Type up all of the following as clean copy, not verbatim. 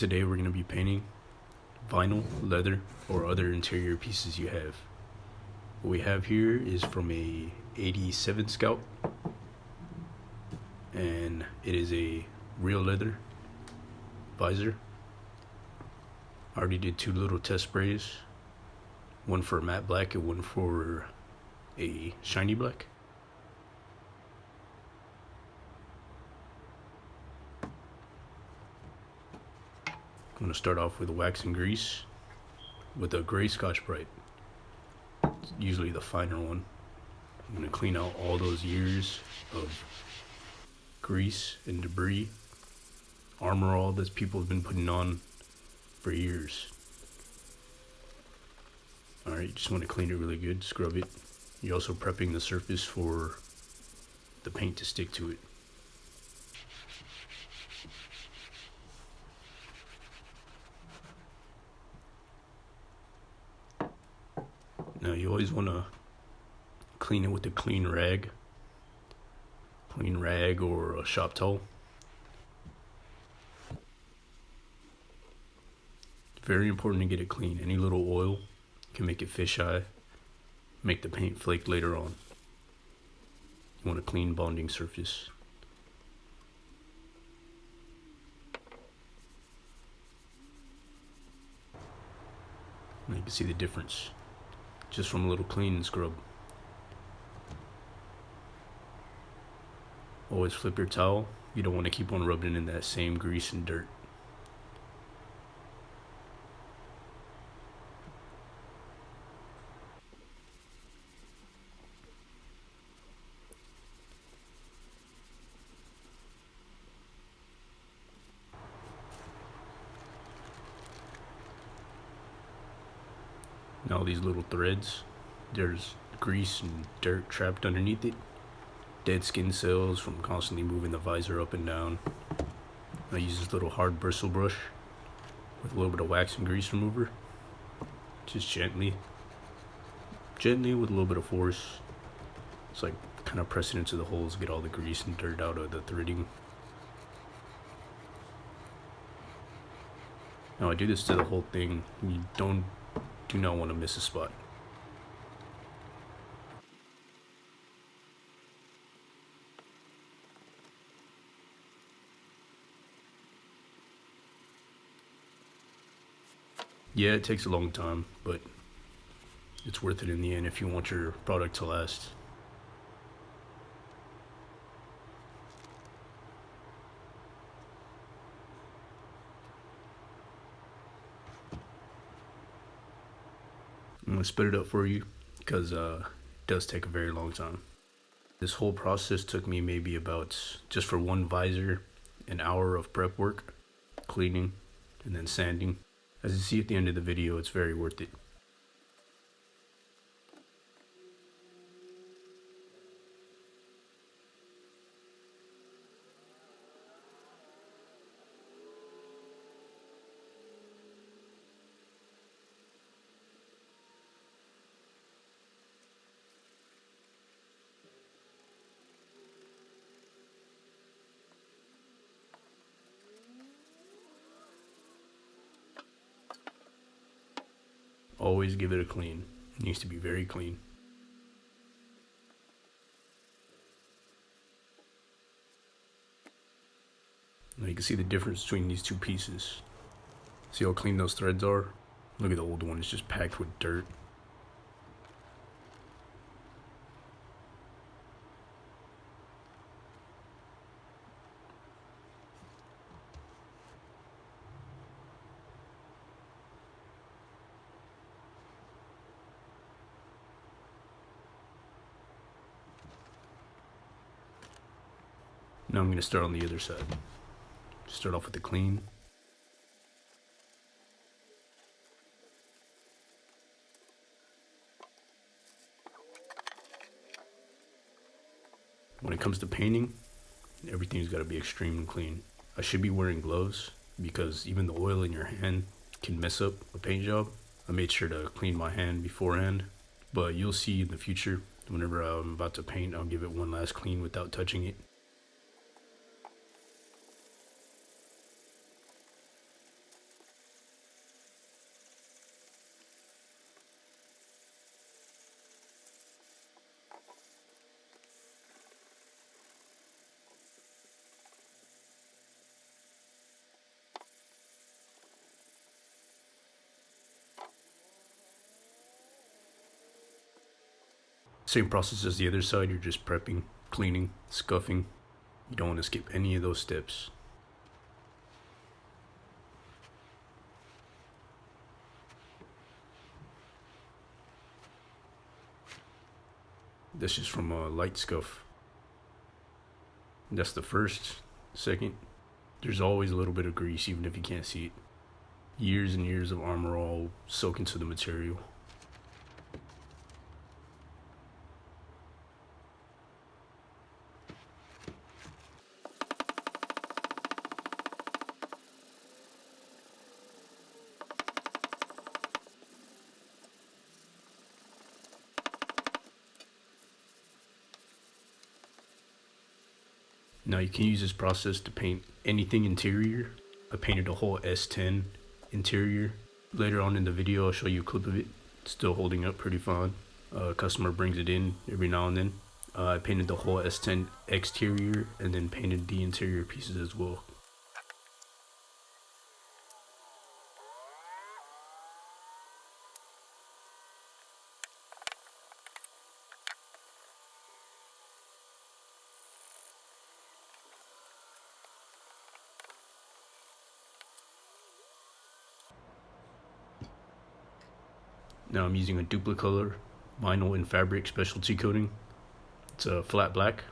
Today we're going to be painting vinyl, leather, or other interior pieces you have. What we have here is from a 87 Scout, and it is a real leather visor. I already did 2 little test sprays, one for matte black and one for a shiny black. I'm going to start off with wax and grease with a gray Scotch-Brite, usually the finer one. I'm going to clean out all those years of grease and debris, armor all that people have been putting on for years. Alright, you just want to clean it really good, scrub it. You're also prepping the surface for the paint to stick to it. Now you always want to clean it with a clean rag or a shop towel. It's very important to get it clean. Any little oil can make it fisheye, make the paint flake later on. You want a clean bonding surface. Now you can see the difference just from a little clean and scrub. Always flip your towel. You don't want to keep on rubbing in that same grease and dirt. Now these little threads, there's grease and dirt trapped underneath it. Dead skin cells from constantly moving the visor up and down. I use this little hard bristle brush with a little bit of wax and grease remover. Just gently with a little bit of force. It's like kind of pressing into the holes, get all the grease and dirt out of the threading. Now I do this to the whole thing. You do not want to miss a spot. Yeah, it takes a long time, but it's worth it in the end if you want your product to last. I'm going to split it up for you because it does take a very long time. This whole process took me maybe about, just for one visor, an hour of prep work, cleaning, and then sanding. As you see at the end of the video, it's very worth it. Always give it a clean. It needs to be very clean. Now you can see the difference between these two pieces. See how clean those threads are? Look at the old one, it's just packed with dirt. Now I'm going to start on the other side. Start off with the clean. When it comes to painting, everything's got to be extremely clean. I should be wearing gloves because even the oil in your hand can mess up a paint job. I made sure to clean my hand beforehand, but you'll see in the future, whenever I'm about to paint, I'll give it one last clean without touching it. Same process as the other side, you're just prepping, cleaning, scuffing. You don't want to skip any of those steps. This is from a light scuff. That's the first. Second, there's always a little bit of grease even if you can't see it. Years and years of armor all soak into the material. Now you can use this process to paint anything interior. I painted a whole S10 interior. Later on in the video I'll show you a clip of it. It's still holding up pretty fine. A customer brings it in every now and then. I painted the whole S10 exterior and then painted the interior pieces as well. Now I'm using a duplicolor vinyl and fabric specialty coating. It's a flat black.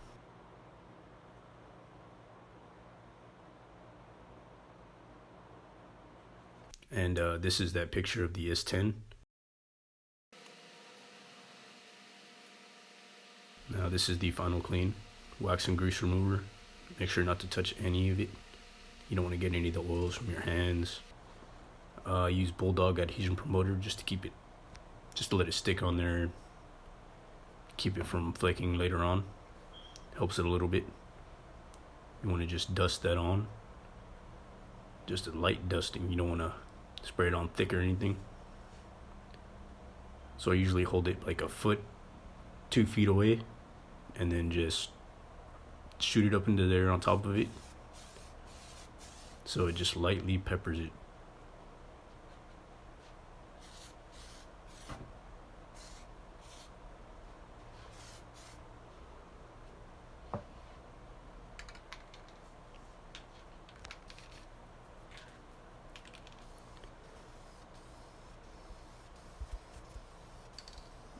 And this is that picture of the S10. Now this is the final clean. Wax and grease remover. Make sure not to touch any of it. You don't want to get any of the oils from your hands. I use Bulldog adhesion promoter just to let it stick on there. Keep it from flaking later on. Helps it a little bit. You want to just dust that on. Just a light dusting. You don't want to spray it on thick or anything. So I usually hold it like a foot, 2 feet away, and then just shoot it up into there on top of it. So it just lightly peppers it.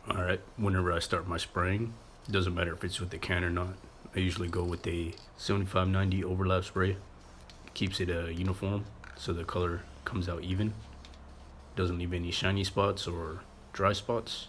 Alright, whenever I start my spraying, it doesn't matter if it's with the can or not. I usually go with a 7590 overlap spray. It keeps it uniform so the color comes out even. Doesn't leave any shiny spots or dry spots.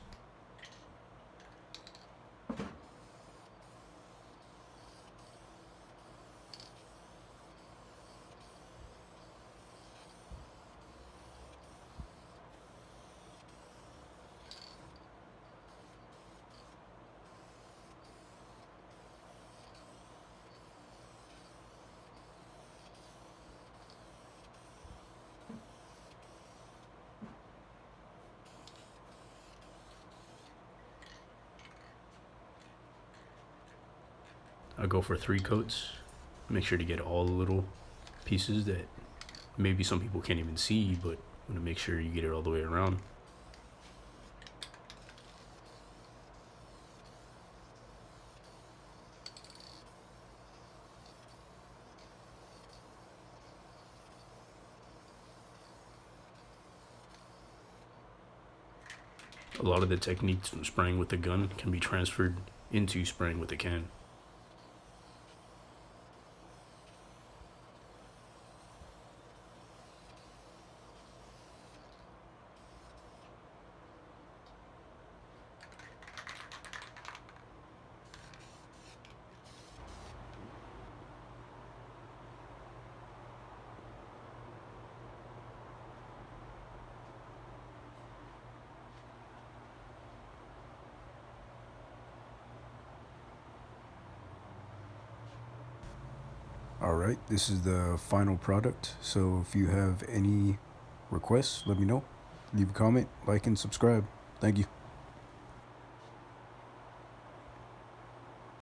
I go for 3 coats. Make sure to get all the little pieces that maybe some people can't even see, but want to make sure you get it all the way around. A lot of the techniques from spraying with a gun can be transferred into spraying with a can. Alright, this is the final product. So if you have any requests, let me know. Leave a comment, like, and subscribe. Thank you.